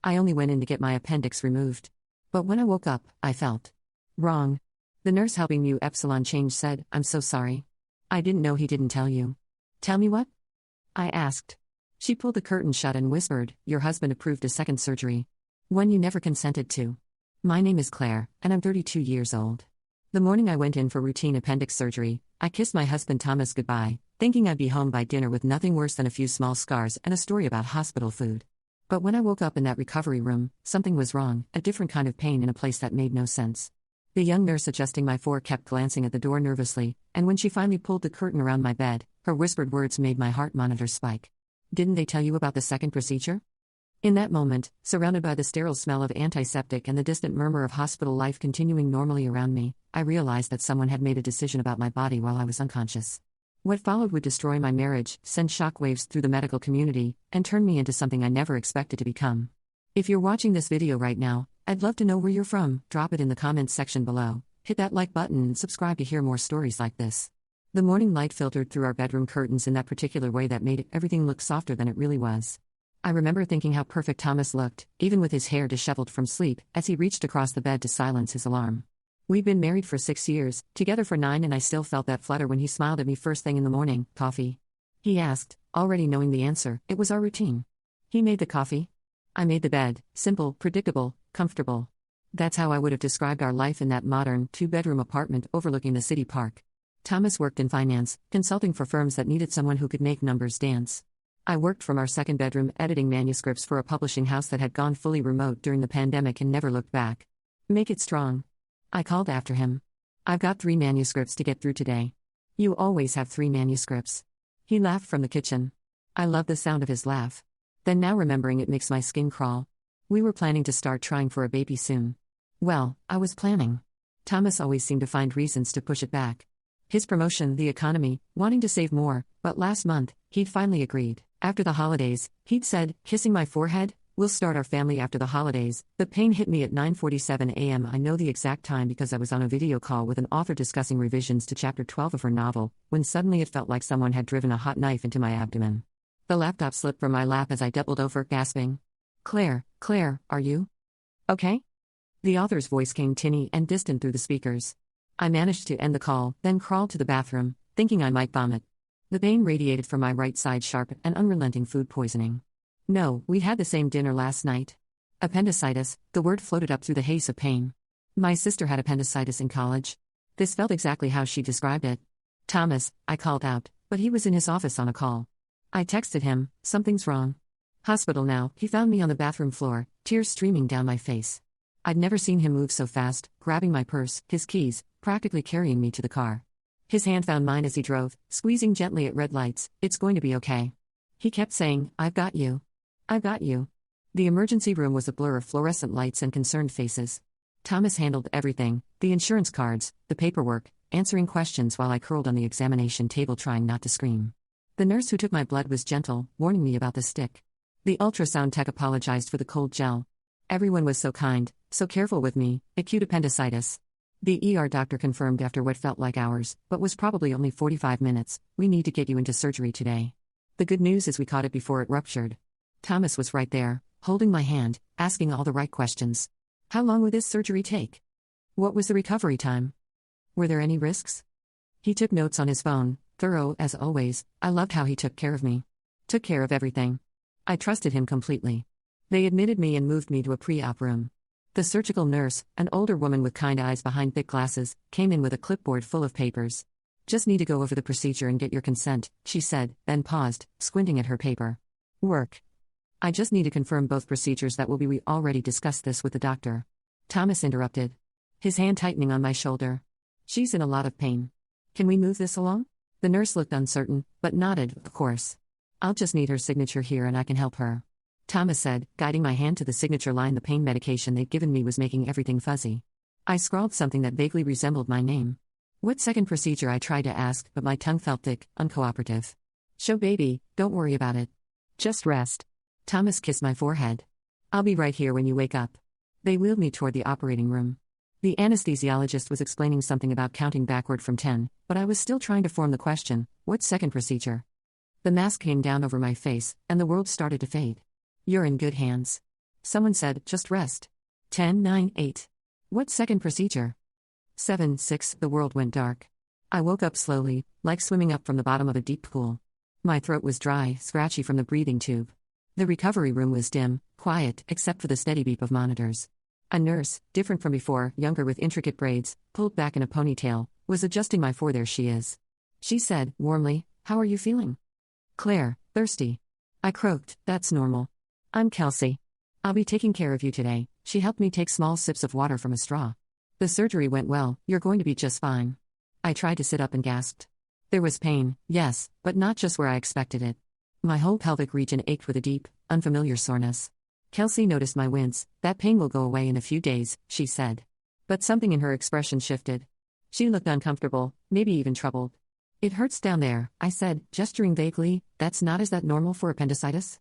I only went in to get my appendix removed. But when I woke up, I felt wrong. The nurse helping me Epsilon change said, "I'm so sorry. I didn't know he didn't tell you." "Tell me what?" I asked. She pulled the curtain shut and whispered, "Your husband approved a second surgery. One you never consented to. My name is Claire, and I'm 32 years old." The morning I went in for routine appendix surgery, I kissed my husband Thomas goodbye, thinking I'd be home by dinner with nothing worse than a few small scars and a story about hospital food. But when I woke up in that recovery room, something was wrong, a different kind of pain in a place that made no sense. The young nurse adjusting my fore kept glancing at the door nervously, and when she finally pulled the curtain around my bed, her whispered words made my heart monitor spike. "Didn't they tell you about the second procedure?" In that moment, surrounded by the sterile smell of antiseptic and the distant murmur of hospital life continuing normally around me, I realized that someone had made a decision about my body while I was unconscious. What followed would destroy my marriage, send shockwaves through the medical community, and turn me into something I never expected to become. If you're watching this video right now, I'd love to know where you're from. Drop it in the comments section below, hit that like button and subscribe to hear more stories like this. The morning light filtered through our bedroom curtains in that particular way that made everything look softer than it really was. I remember thinking how perfect Thomas looked, even with his hair disheveled from sleep, as he reached across the bed to silence his alarm. We'd been married for 6 years, together for 9, and I still felt that flutter when he smiled at me first thing in the morning. "Coffee?" he asked, already knowing the answer. It was our routine. He made the coffee. I made the bed, simple, predictable, comfortable. That's how I would have described our life in that modern, 2-bedroom apartment overlooking the city park. Thomas worked in finance, consulting for firms that needed someone who could make numbers dance. I worked from our second bedroom editing manuscripts for a publishing house that had gone fully remote during the pandemic and never looked back. "Make it strong," I called after him. "I've got 3 manuscripts to get through today." "You always have 3 manuscripts." He laughed from the kitchen. I love the sound of his laugh. Then now remembering it makes my skin crawl. We were planning to start trying for a baby soon. Well, I was planning. Thomas always seemed to find reasons to push it back. His promotion, the economy, wanting to save more, but last month, he'd finally agreed. After the holidays, he'd said, kissing my forehead, "We'll start our family after the holidays." The pain hit me at 9:47 a.m. I know the exact time because I was on a video call with an author discussing revisions to chapter 12 of her novel, when suddenly it felt like someone had driven a hot knife into my abdomen. The laptop slipped from my lap as I doubled over, gasping. Claire, are you okay?" The author's voice came tinny and distant through the speakers. I managed to end the call, then crawled to the bathroom, thinking I might vomit. The pain radiated from my right side, sharp and unrelenting food poisoning. No, we'd had the same dinner last night. Appendicitis, the word floated up through the haze of pain. My sister had appendicitis in college. This felt exactly how she described it. "Thomas," I called out, but he was in his office on a call. I texted him, "Something's wrong." Hospital now. He found me on the bathroom floor, tears streaming down my face. I'd never seen him move so fast, grabbing my purse, his keys, practically carrying me to the car. His hand found mine as he drove, squeezing gently at red lights. "It's going to be okay." He kept saying, "I've got you. I've got you." The emergency room was a blur of fluorescent lights and concerned faces. Thomas handled everything, the insurance cards, the paperwork, answering questions while I curled on the examination table trying not to scream. The nurse who took my blood was gentle, warning me about the stick. The ultrasound tech apologized for the cold gel. Everyone was so kind, so careful with me. Acute appendicitis. The ER doctor confirmed after what felt like hours, but was probably only 45 minutes, "We need to get you into surgery today." The good news is we caught it before it ruptured. Thomas was right there, holding my hand, asking all the right questions. How long would this surgery take? What was the recovery time? Were there any risks? He took notes on his phone, thorough as always. I loved how he took care of me. Took care of everything. I trusted him completely. They admitted me and moved me to a pre-op room. The surgical nurse, an older woman with kind eyes behind thick glasses, came in with a clipboard full of papers. "Just need to go over the procedure and get your consent," she said, then paused, squinting at her paper. "Work. I just need to confirm both procedures that will be. We already discussed this with the doctor." Thomas interrupted, his hand tightening on my shoulder. "She's in a lot of pain. Can we move this along?" The nurse looked uncertain, but nodded, "Of course. I'll just need her signature here and I can help her," Thomas said, guiding my hand to the signature line. The pain medication they'd given me was making everything fuzzy. I scrawled something that vaguely resembled my name. "What second procedure?" I tried to ask, but my tongue felt thick, uncooperative. "Show baby, don't worry about it. Just rest." Thomas kissed my forehead. "I'll be right here when you wake up." They wheeled me toward the operating room. The anesthesiologist was explaining something about counting backward from 10, but I was still trying to form the question, what second procedure? The mask came down over my face, and the world started to fade. "You're in good hands." Someone said, just rest. 10, 9, 8. What second procedure? 7, 6. The world went dark. I woke up slowly, like swimming up from the bottom of a deep pool. My throat was dry, scratchy from the breathing tube. The recovery room was dim, quiet, except for the steady beep of monitors. A nurse, different from before, younger with intricate braids, pulled back in a ponytail, was adjusting my for there she is. She said, warmly, how are you feeling? Claire, thirsty. I croaked, that's normal. I'm Kelsey. I'll be taking care of you today. She helped me take small sips of water from a straw. The surgery went well, you're going to be just fine. I tried to sit up and gasped. There was pain, yes, but not just where I expected it. My whole pelvic region ached with a deep, unfamiliar soreness. Kelsey noticed my wince. That pain will go away in a few days, she said. But something in her expression shifted. She looked uncomfortable, maybe even troubled. It hurts down there, I said, gesturing vaguely. Is that normal for appendicitis?